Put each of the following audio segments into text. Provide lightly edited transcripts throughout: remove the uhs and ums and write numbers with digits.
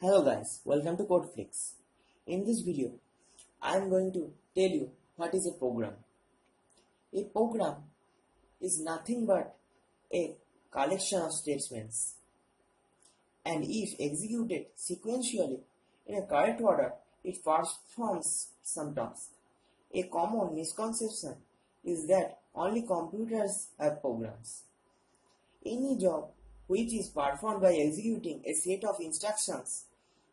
Hello guys, welcome to Codeflix. In this video, I am going to tell you what is a program. A program is nothing but a collection of statements, and if executed sequentially in a correct order, it performs some task. A common misconception is that only computers have programs. Any job which is performed by executing a set of instructions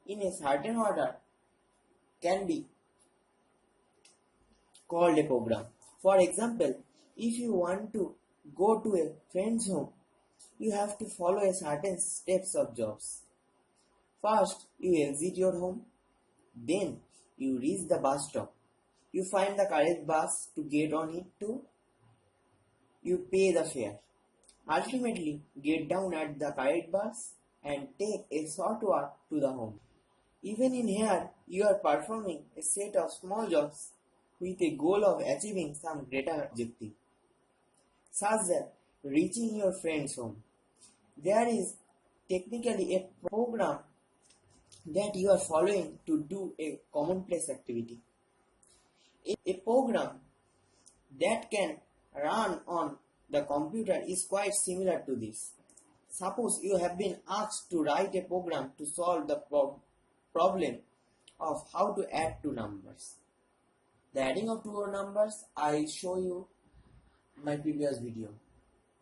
in a certain order can be called a program. For example, if you want to go to a friend's home, you have to follow a certain steps of jobs. First, you exit your home, then you reach the bus stop. You find the correct bus to get on it to, you pay the fare. Ultimately, get down at the correct bus and take a short walk to the home. Even in here, you are performing a set of small jobs with a goal of achieving some greater objective, such that reaching your friend's home. There is technically a program that you are following to do a commonplace activity. A program that can run on the computer is quite similar to this. Suppose you have been asked to write a program to solve the problem of how to add two numbers. The adding of two numbers I show you my previous video.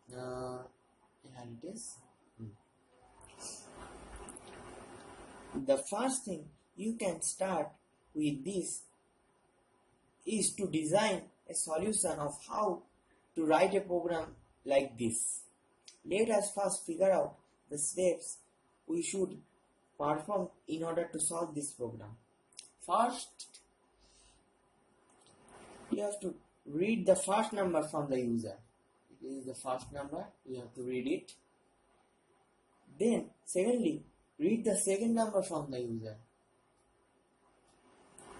Here it is. The first thing you can start with this is to design a solution of how to write a program like this. Let us first figure out the steps we should perform in order to solve this program. First, you have to read the first number from the user. It is the first number, you have to read it. Then, secondly, read the second number from the user.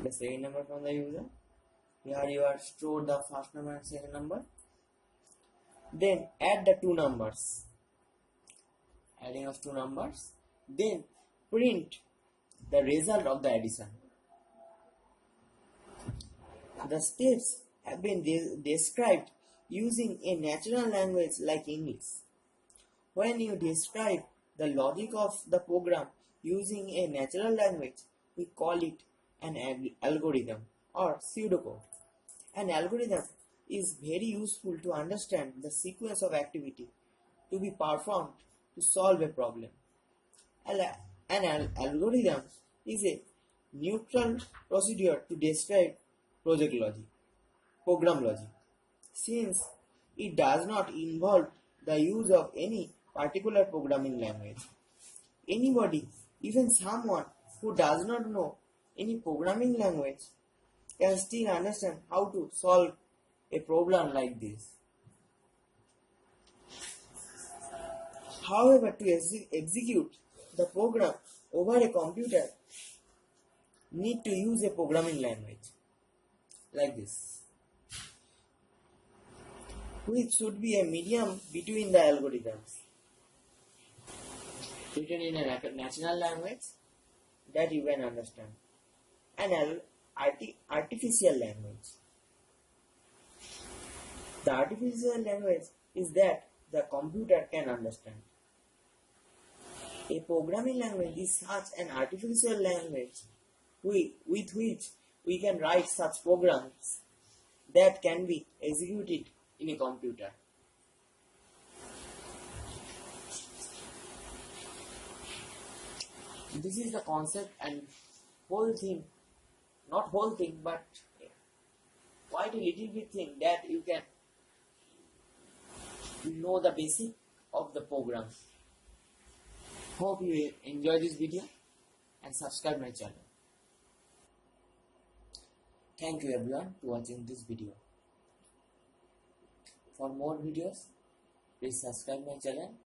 The second number from the user. Here you are stored the first number and second number. Then add the two numbers. Adding of two numbers. Then print the result of the addition. The steps have been described using a natural language like English. When you describe the logic of the program using a natural language, we call it an algorithm or pseudocode. An algorithm is very useful to understand the sequence of activity to be performed to solve a problem. An algorithm is a neutral procedure to describe program logic, since it does not involve the use of any particular programming language. Anybody, even someone who does not know any programming language, can still understand how to solve a problem like this. However, to execute the program over a computer, need to use a programming language like this, which should be a medium between the algorithms, written in a natural language that you can understand, and artificial language. The artificial language is that the computer can understand. A programming language is such an artificial language with which we can write such programs that can be executed in a computer. This is the concept and whole thing, not whole thing, but quite a little bit thing that you can know the basic of the program. Hope you enjoy this video and subscribe my channel. Thank you everyone for watching this video. For more videos, please subscribe my channel.